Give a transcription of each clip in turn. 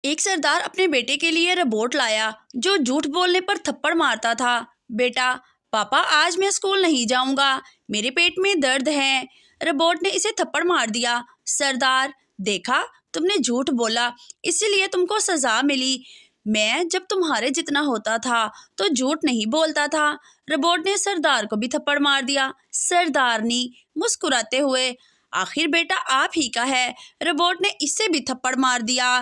ایک سردار اپنے بیٹے کے لیے روبوٹ لایا جو جھوٹ بولنے پر تھپڑ مارتا تھا۔ بیٹا، پاپا آج میں اسکول نہیں جاؤں گا، میرے پیٹ میں درد ہے۔ روبوٹ نے اسے تھپڑ مار دیا۔ سردار، دیکھا تم نے جھوٹ بولا، اسی لیے تم کو سزا ملی۔ میں جب تمہارے جتنا ہوتا تھا تو جھوٹ نہیں بولتا تھا۔ روبوٹ نے سردار کو بھی تھپڑ مار دیا۔ سردارنی مسکراتے ہوئے، آخر بیٹا آپ ہی کا ہے۔ روبوٹ نے اسے بھی تھپڑ مار دیا۔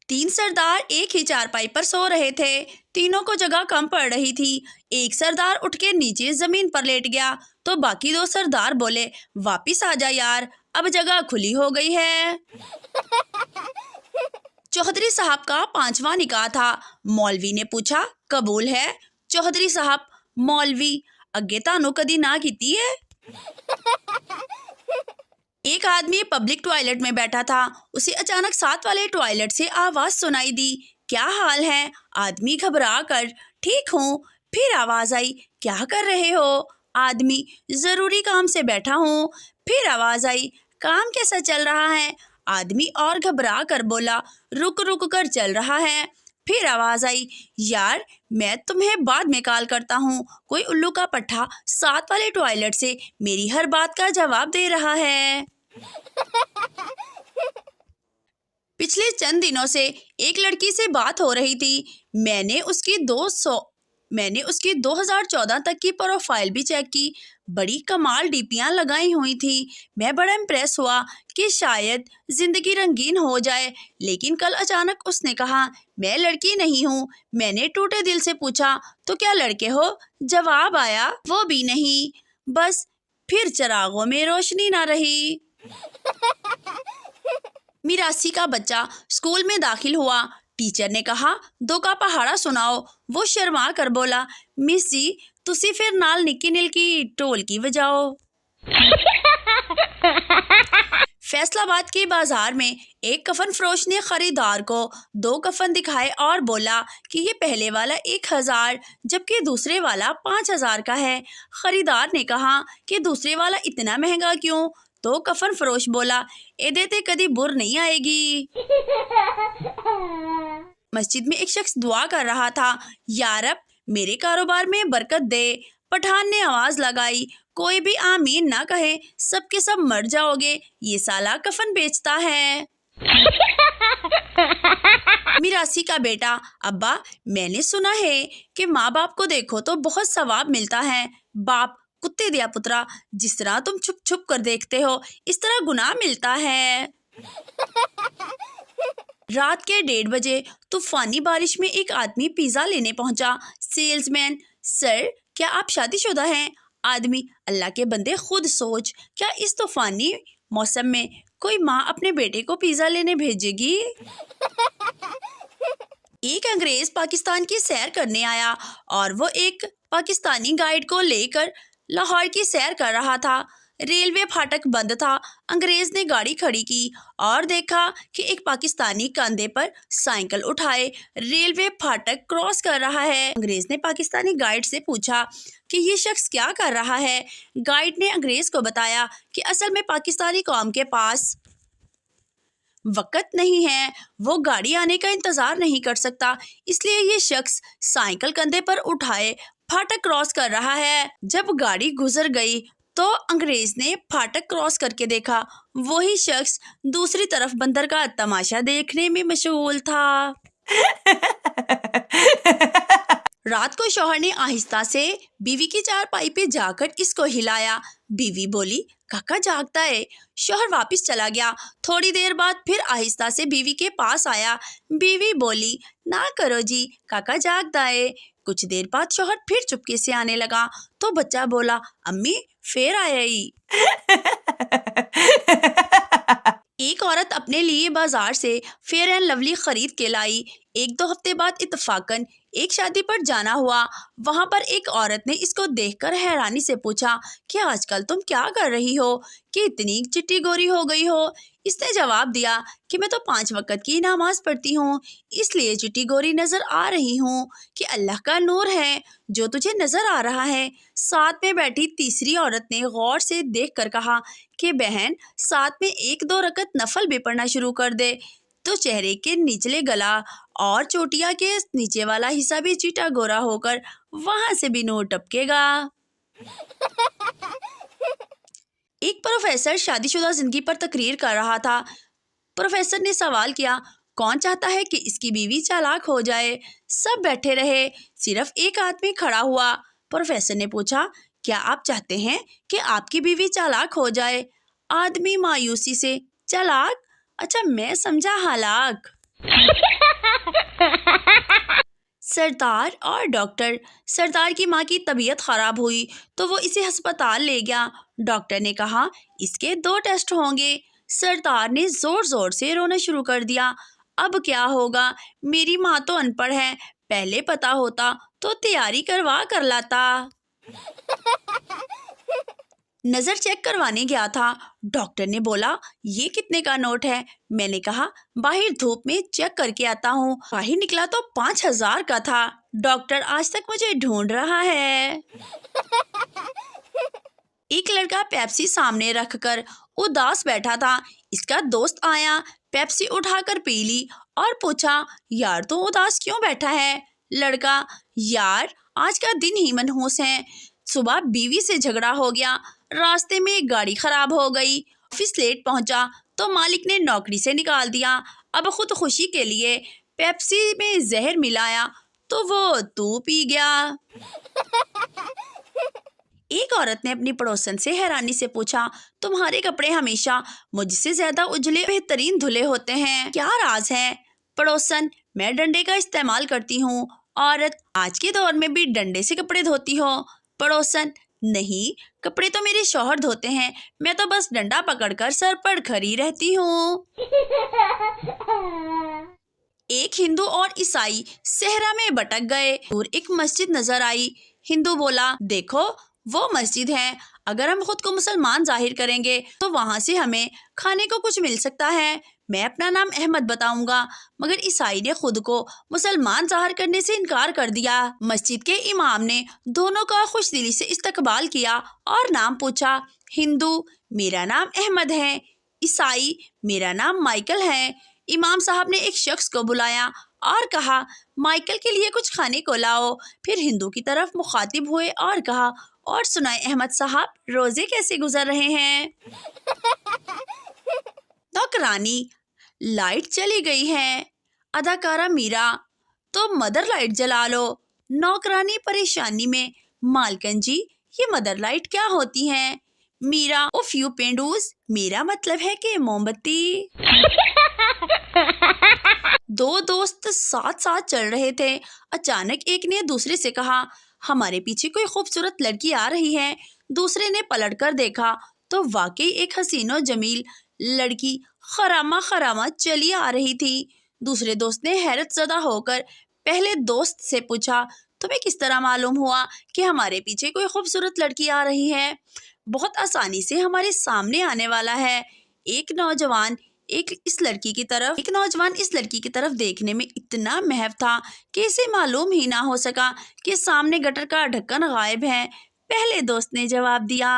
تین سردار ایک ہی چارپائی پر سو رہے تھے۔ تینوں کو جگہ کم پڑ رہی تھی۔ ایک سردار اٹھ کے نیچے زمین پر لیٹ گیا تو باقی دو سردار بولے، واپس آ جا یار، اب جگہ کھلی ہو گئی ہے۔ چودھری صاحب کا 5واں نکاح تھا۔ مولوی نے پوچھا، قبول ہے؟ چودھری صاحب، مولوی، اگے تانوں کدی نہ کیتی ہے؟ ایک آدمی پبلک ٹوائلٹ میں بیٹھا تھا۔ اسے اچانک ساتھ والے ٹوائلٹ سے آواز سنائی دی، کیا حال ہے؟ آدمی گھبرا کر، ٹھیک ہوں۔ پھر آواز آئی، کیا کر رہے ہو؟ آدمی، ضروری کام سے بیٹھا ہوں۔ پھر آواز آئی، کام کیسا چل رہا ہے؟ آدمی اور گھبرا کر بولا، رک رک کر چل رہا ہے۔ پھر آواز آئی، یار میں تمہیں بعد میں کال کرتا ہوں۔ کوئی الو کا پٹھا ساتھ والے ٹوائلٹ سے میری ہر بات کا جواب دے رہا ہے۔ پچھلے چند دنوں سے ایک لڑکی سے بات ہو رہی تھی۔ میں نے اس کی 2014 تک کی پروفائل بھی چیک کی۔ بڑی کمال ڈیپیاں لگائی ہوئی تھی۔ میں بڑا امپریس ہوا کہ شاید زندگی رنگین ہو جائے، لیکن کل اچانک اس نے کہا، میں لڑکی نہیں ہوں۔ میں نے ٹوٹے دل سے پوچھا، تو کیا لڑکے ہو؟ جواب آیا، وہ بھی نہیں۔ بس پھر چراغوں میں روشنی نہ رہی۔ میراثی کا بچہ اسکول میں داخل ہوا۔ ٹیچر نے کہا، 2 کا پہاڑا سناؤ۔ وہ شرما کر بولا، مس جی تسی پھر نال نکی نلکی ٹول کی بجاؤ۔ فیصل آباد کے بازار میں ایک کفن فروش نے خریدار کو 2 کفن دکھائے اور بولا کہ یہ پہلے والا 1000 جبکہ دوسرے والا 5000 کا ہے۔ خریدار نے کہا کہ دوسرے والا اتنا مہنگا کیوں؟ تو کفن فروش بولا، ایدے تے کدی بر نہیں آئے گی۔ مسجد میں ایک شخص دعا کر رہا تھا، یا رب میرے کاروبار میں برکت دے۔ پٹھان نے آواز لگائی، کوئی بھی آمین نہ کہے، سب کے سب مر جاؤ گے، یہ سالہ کفن بیچتا ہے۔ میراثی کا بیٹا، ابا میں نے سنا ہے کہ ماں باپ کو دیکھو تو بہت ثواب ملتا ہے۔ باپ، کتے دیا پترا، جس طرح تم چھپ چھپ کر دیکھتے ہو اس طرح گناہ ملتا ہے۔ رات کے 1:30 بجے طوفانی بارش میں ایک آدمی پیزا لینے پہنچا۔ سیلز مین، سر کیا آپ شادی شدہ ہیں؟ آدمی، اللہ کے بندے خود سوچ، کیا اس طوفانی موسم میں کوئی ماں اپنے بیٹے کو پیزا لینے بھیجے گی؟ ایک انگریز پاکستان کی سیر کرنے آیا اور وہ ایک پاکستانی گائیڈ کو لے کر لاہور کی سیر کر رہا تھا۔ ریلوے پھاٹک بند تھا۔ انگریز نے گاڑی کھڑی کی اور دیکھا کہ ایک پاکستانی کاندھے پر سائیکل اٹھائے ریلوے پھاٹک کراس کر رہا ہے۔ انگریز نے پاکستانی گائیڈ سے پوچھا کہ یہ شخص کیا کر رہا ہے۔ گائیڈ نے انگریز کو بتایا کہ اصل میں پاکستانی قوم کے پاس وقت نہیں ہے، وہ گاڑی آنے کا انتظار نہیں کر سکتا، اس لیے یہ شخص سائیکل کندھے پر اٹھائے پھاٹک کراس کر رہا ہے۔ جب گاڑی گزر گئی تو انگریز نے پھاٹک کراس کر کے دیکھا، وہی شخص دوسری طرف بندر کا تماشا دیکھنے میں مشغول تھا۔ رات کو شوہر نے آہستہ سے بیوی کی چارپائی پہ جا کر اس کو ہلایا۔ بیوی بولی، کاکا جاگتا ہے۔ شوہر واپس چلا گیا۔ تھوڑی دیر بعد پھر آہستہ سے بیوی کے پاس آیا۔ بیوی بولی، نہ کرو جی، کاکا جاگتا ہے۔ کچھ دیر بعد شوہر پھر چپکے سے آنے لگا تو بچہ بولا، امی پھر آیا ہی۔ ایک عورت اپنے لیے بازار سے فیئر اینڈ لولی خرید کے لائی۔ 1-2 ہفتے بعد اتفاقاً ایک شادی پر جانا ہوا۔ وہاں پر ایک عورت نے اس کو دیکھ کر حیرانی سے پوچھا کہ آج کل تم کیا کر رہی ہو کہ اتنی چٹی گوری ہو گئی ہو؟ اس نے جواب دیا کہ میں تو 5 وقت کی نماز پڑھتی ہوں، اس لیے چٹی گوری نظر آ رہی ہوں کہ اللہ کا نور ہے جو تجھے نظر آ رہا ہے۔ ساتھ میں بیٹھی تیسری عورت نے غور سے دیکھ کر کہا کہ بہن ساتھ میں 1-2 رکعت نفل بھی پڑھنا شروع کر دے تو چہرے کے نچلے گلا اور چوٹیا کے نیچے والا حصہ بھی چیٹا گورا ہو کر وہاں سے بھی نور ٹپکے گا۔ ایک پروفیسر شادی شدہ زندگی پر تقریر کر رہا تھا۔ پروفیسر نے سوال کیا، کون چاہتا ہے کہ اس کی بیوی چالاک ہو جائے؟ سب بیٹھے رہے، صرف ایک آدمی کھڑا ہوا۔ پروفیسر نے پوچھا، کیا آپ چاہتے ہیں کہ آپ کی بیوی چالاک ہو جائے؟ آدمی مایوسی سے، چالاک؟ اچھا میں سمجھا ہلاک۔ سردار اور ڈاکٹر۔ سردار کی ماں کی طبیعت خراب ہوئی تو وہ اسے ہسپتال لے گیا۔ ڈاکٹر نے کہا اس کے 2 ٹیسٹ ہوں گے۔ سردار نے زور زور سے رونا شروع کر دیا۔ اب کیا ہوگا؟ میری ماں تو ان پڑھ ہے، پہلے پتا ہوتا تو تیاری کروا کر لاتا۔ نظر چیک کروانے گیا تھا۔ ڈاکٹر نے بولا یہ کتنے کا نوٹ ہے؟ میں نے کہا باہر دھوپ میں چیک کر کے آتا ہوں۔ باہر نکلا تو 5000 کا تھا۔ ڈاکٹر آج تک مجھے ڈھونڈ رہا ہے۔ ایک لڑکا پیپسی سامنے رکھ کر اداس بیٹھا تھا۔ اس کا دوست آیا، پیپسی اٹھا کر پی لی اور پوچھا یار تو اداس کیوں بیٹھا ہے؟ لڑکا، یار آج کا دن ہی منحوس ہے، صبح بیوی سے جھگڑا ہو گیا، راستے میں گاڑی خراب ہو گئی، آفس لیٹ پہنچا تو مالک نے نوکری سے نکال دیا، اب خود خوشی کے لیے پیپسی میں زہر ملایا تو وہ تو پی گیا۔ ایک عورت نے اپنی پڑوسن سے حیرانی سے پوچھا، تمہارے کپڑے ہمیشہ مجھ سے زیادہ اجلے بہترین دھلے ہوتے ہیں، کیا راز ہے؟ پڑوسن، میں ڈنڈے کا استعمال کرتی ہوں۔ عورت، آج کے دور میں بھی ڈنڈے سے کپڑے دھوتی ہو؟ پڑوسن، نہیں، کپڑے تو میرے شوہر دھوتے ہیں، میں تو بس ڈنڈا پکڑ کر سر پر کھڑی رہتی ہوں۔ ایک ہندو اور عیسائی صحرا میں بھٹک گئے، دور ایک مسجد نظر آئی۔ ہندو بولا، دیکھو وہ مسجد ہے، اگر ہم خود کو مسلمان ظاہر کریں گے تو وہاں سے ہمیں کھانے کو کچھ مل سکتا ہے، میں اپنا نام احمد بتاؤں گا۔ مگر عیسائی نے خود کو مسلمان ظاہر کرنے سے انکار کر دیا۔ مسجد کے امام نے دونوں کا خوش دلی سے استقبال کیا اور نام پوچھا۔ ہندو، میرا نام احمد ہے۔ عیسائی، میرا نام مائیکل ہے۔ امام صاحب نے ایک شخص کو بلایا اور کہا، مائیکل کے لیے کچھ کھانے کو لاؤ۔ پھر ہندو کی طرف مخاطب ہوئے اور کہا، اور سنائے احمد صاحب، روزے کیسے گزر رہے ہیں؟ نوکرانی، لائٹ چلی گئی ہے۔ اداکارہ میرا، تو مدر لائٹ جلا لو۔ نوکرانی پریشانی میں، مالکن جی یہ مدر لائٹ کیا ہوتی ہیں؟ میرا، او فیو پینڈوز، میرا مطلب ہے کہ موم بتی۔ 2 دوست ساتھ ساتھ چل رہے تھے، اچانک ایک نے دوسرے سے کہا، ہمارے پیچھے کوئی خوبصورت لڑکی آ رہی ہے۔ دوسرے نے پلٹ کر دیکھا تو واقعی ایک حسین و جمیل لڑکی خرامہ خرامہ چلی آ رہی تھی۔ دوسرے دوست نے حیرت زدہ ہو کر پہلے دوست سے پوچھا، تمہیں کس طرح معلوم ہوا کہ ہمارے پیچھے کوئی خوبصورت لڑکی آ رہی ہے؟ بہت آسانی سے ہمارے سامنے آنے والا ہے۔ ایک نوجوان اس لڑکی کی طرف دیکھنے میں اتنا محو تھا کہ اسے معلوم ہی نہ ہو سکا کہ سامنے گٹر کا ڈھکن غائب ہے۔ پہلے دوست نے جواب دیا۔